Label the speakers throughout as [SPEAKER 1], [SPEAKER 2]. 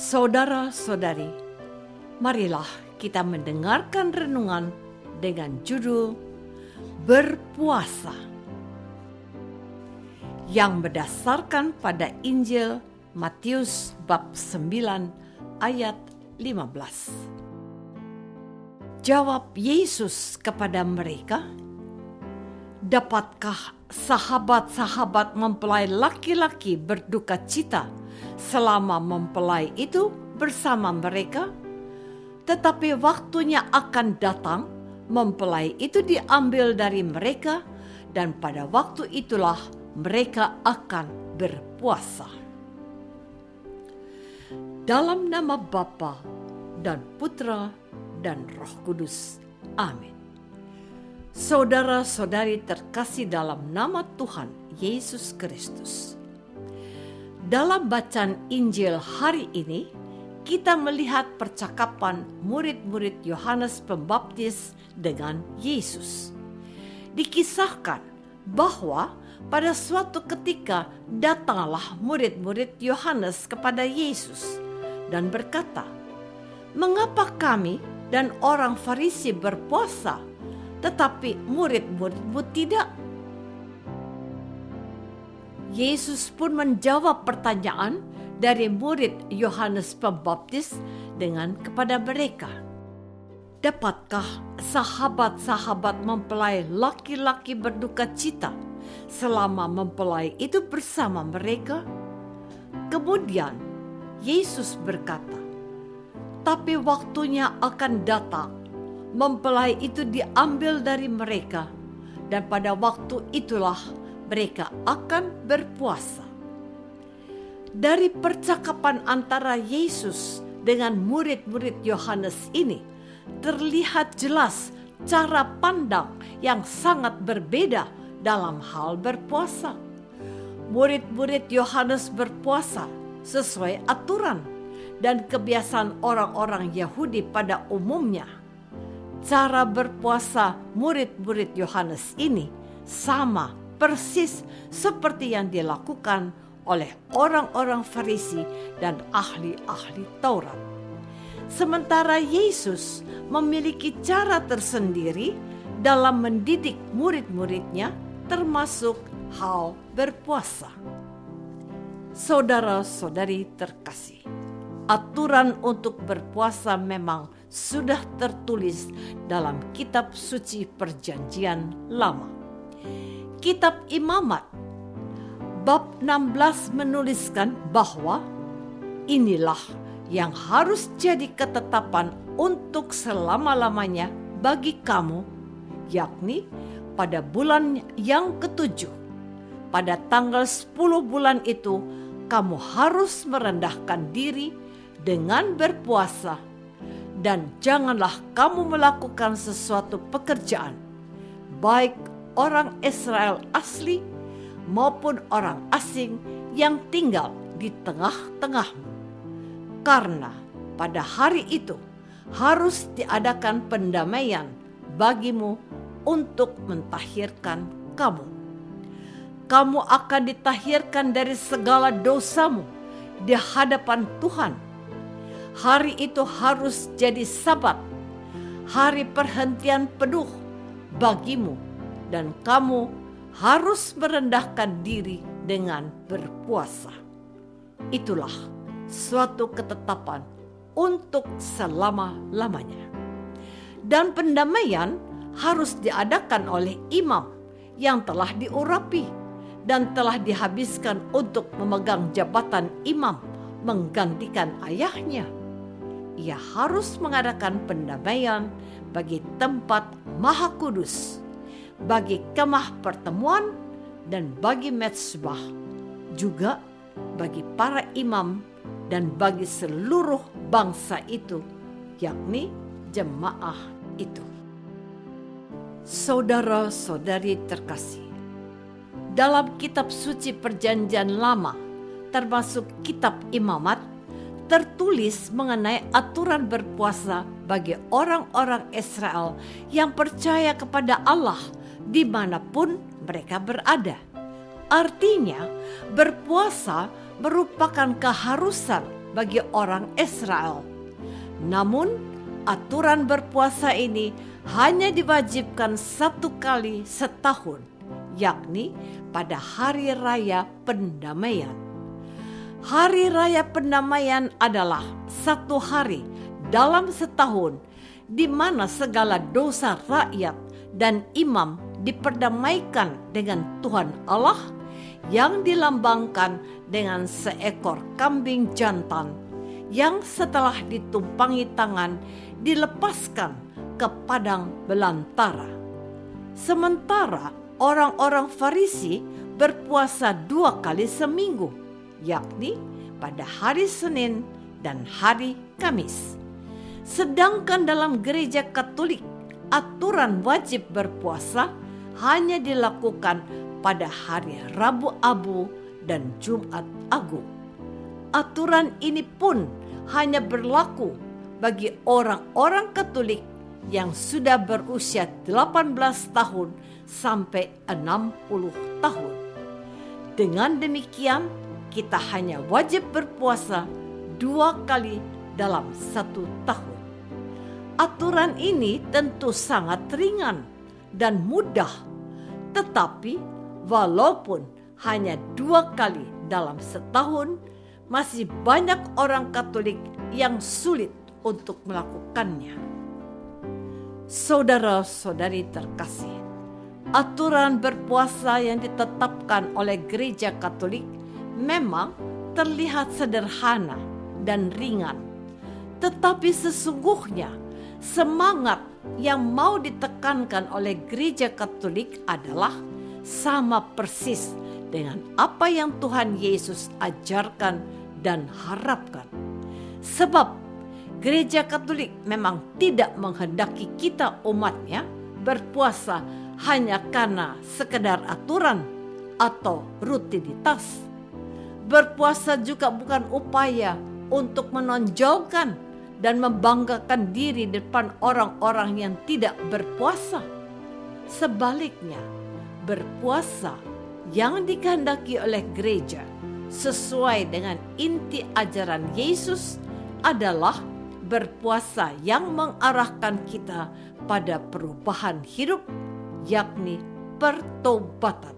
[SPEAKER 1] Saudara-saudari, marilah kita mendengarkan renungan dengan judul Berpuasa yang berdasarkan pada Injil Matius bab 9 ayat 15. Jawab Yesus kepada mereka, "Dapatkah sahabat-sahabat mempelai laki-laki berduka cita selama mempelai itu bersama mereka? Tetapi waktunya akan datang, mempelai itu diambil dari mereka, dan pada waktu itulah mereka akan berpuasa." Dalam nama Bapa dan Putra dan Roh Kudus. Amin. Saudara-saudari terkasih dalam nama Tuhan Yesus Kristus. Dalam bacaan Injil hari ini, kita melihat percakapan murid-murid Yohanes Pembaptis dengan Yesus. Dikisahkan bahwa pada suatu ketika datanglah murid-murid Yohanes kepada Yesus dan berkata, "Mengapa kami dan orang Farisi berpuasa, tetapi murid-muridmu tidak?" Yesus pun menjawab pertanyaan dari murid Yohanes Pembaptis dengan kepada mereka, "Dapatkah sahabat-sahabat mempelai laki-laki berduka cita selama mempelai itu bersama mereka?" Kemudian Yesus berkata, "Tapi waktunya akan datang, mempelai itu diambil dari mereka, dan pada waktu itulah mereka akan berpuasa." Dari percakapan antara Yesus dengan murid-murid Yohanes ini, terlihat jelas cara pandang yang sangat berbeda dalam hal berpuasa. Murid-murid Yohanes berpuasa sesuai aturan dan kebiasaan orang-orang Yahudi pada umumnya. Cara berpuasa murid-murid Yohanes ini sama persis seperti yang dilakukan oleh orang-orang Farisi dan ahli-ahli Taurat. Sementara Yesus memiliki cara tersendiri dalam mendidik murid-muridnya, termasuk hal berpuasa. Saudara-saudari terkasih, aturan untuk berpuasa memang sudah tertulis dalam kitab suci Perjanjian Lama. Kitab Imamat bab 16 menuliskan bahwa inilah yang harus jadi ketetapan untuk selama-lamanya bagi kamu, yakni pada bulan yang ketujuh. Pada tanggal 10 bulan itu, kamu harus merendahkan diri dengan berpuasa, dan janganlah kamu melakukan sesuatu pekerjaan, baik orang Israel asli maupun orang asing yang tinggal di tengah-tengahmu. Karena pada hari itu harus diadakan pendamaian bagimu untuk mentahirkan kamu. Kamu akan ditahirkan dari segala dosamu di hadapan Tuhan. Hari itu harus jadi Sabat, hari perhentian penuh bagimu, dan kamu harus merendahkan diri dengan berpuasa. Itulah suatu ketetapan untuk selama-lamanya. Dan pendamaian harus diadakan oleh imam yang telah diurapi dan telah dihabiskan untuk memegang jabatan imam menggantikan ayahnya. Ia harus mengadakan pendamaian bagi tempat maha kudus, bagi kemah pertemuan, dan bagi mezbah, juga bagi para imam dan bagi seluruh bangsa itu, yakni jemaah itu. Saudara-saudari terkasih, dalam kitab suci Perjanjian Lama, termasuk kitab Imamat, tertulis mengenai aturan berpuasa bagi orang-orang Israel yang percaya kepada Allah dimanapun mereka berada. Artinya, berpuasa merupakan keharusan bagi orang Israel. Namun, aturan berpuasa ini hanya diwajibkan 1 kali setahun, yakni pada Hari Raya Pendamaian. Hari Raya Pendamaian adalah 1 hari dalam setahun di mana segala dosa rakyat dan imam diperdamaikan dengan Tuhan Allah, yang dilambangkan dengan seekor kambing jantan yang setelah ditumpangi tangan dilepaskan ke padang belantara. Sementara orang-orang Farisi berpuasa 2 kali seminggu, yakni pada hari Senin dan hari Kamis. Sedangkan dalam gereja Katolik, aturan wajib berpuasa hanya dilakukan pada hari Rabu Abu dan Jumat Agung. Aturan ini pun hanya berlaku bagi orang-orang Katolik yang sudah berusia 18 tahun sampai 60 tahun. Dengan demikian, kita hanya wajib berpuasa 2 kali dalam 1 tahun. Aturan ini tentu sangat ringan dan mudah, tetapi walaupun hanya 2 kali dalam setahun, masih banyak orang Katolik yang sulit untuk melakukannya. Saudara-saudari terkasih, aturan berpuasa yang ditetapkan oleh gereja Katolik memang terlihat sederhana dan ringan, tetapi sesungguhnya semangat yang mau ditekankan oleh gereja Katolik adalah sama persis dengan apa yang Tuhan Yesus ajarkan dan harapkan. Sebab gereja Katolik memang tidak menghendaki kita umatnya berpuasa hanya karena sekedar aturan atau rutinitas. Berpuasa juga bukan upaya untuk menonjolkan dan membanggakan diri depan orang-orang yang tidak berpuasa. Sebaliknya, berpuasa yang dikehendaki oleh gereja sesuai dengan inti ajaran Yesus adalah berpuasa yang mengarahkan kita pada perubahan hidup, yakni pertobatan.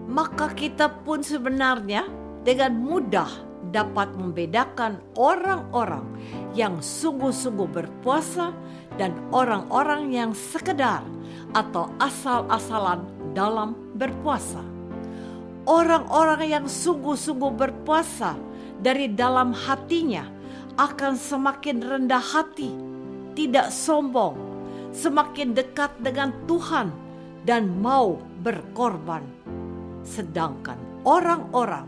[SPEAKER 1] Maka kita pun sebenarnya dengan mudah dapat membedakan orang-orang yang sungguh-sungguh berpuasa dan orang-orang yang sekedar atau asal-asalan dalam berpuasa. Orang-orang yang sungguh-sungguh berpuasa dari dalam hatinya akan semakin rendah hati, tidak sombong, semakin dekat dengan Tuhan dan mau berkorban. Sedangkan orang-orang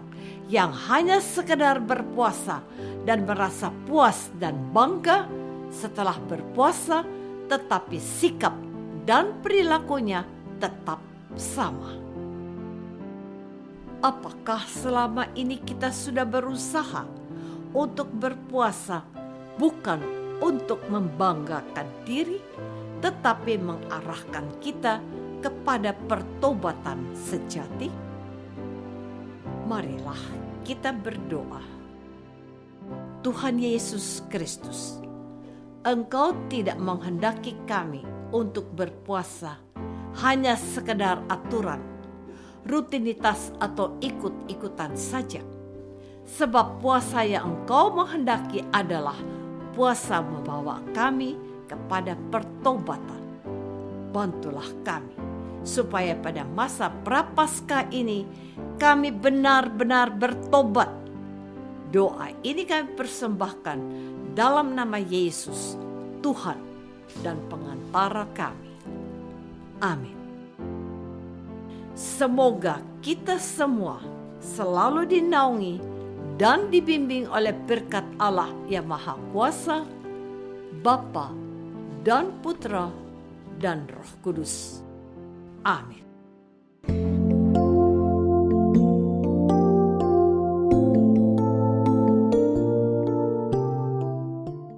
[SPEAKER 1] yang hanya sekedar berpuasa dan merasa puas dan bangga setelah berpuasa, tetapi sikap dan perilakunya tetap sama. Apakah selama ini kita sudah berusaha untuk berpuasa bukan untuk membanggakan diri, tetapi mengarahkan kita kepada pertobatan sejati? Marilah kita berdoa. Tuhan Yesus Kristus, Engkau tidak menghendaki kami untuk berpuasa hanya sekedar aturan, rutinitas atau ikut-ikutan saja. Sebab puasa yang Engkau menghendaki adalah puasa membawa kami kepada pertobatan. Bantulah kami supaya pada masa Prapaskah ini kami benar-benar bertobat. Doa ini kami persembahkan dalam nama Yesus, Tuhan dan pengantara kami. Amin. Semoga kita semua selalu dinaungi dan dibimbing oleh berkat Allah yang Maha Kuasa, Bapa dan Putra dan Roh Kudus. Amin.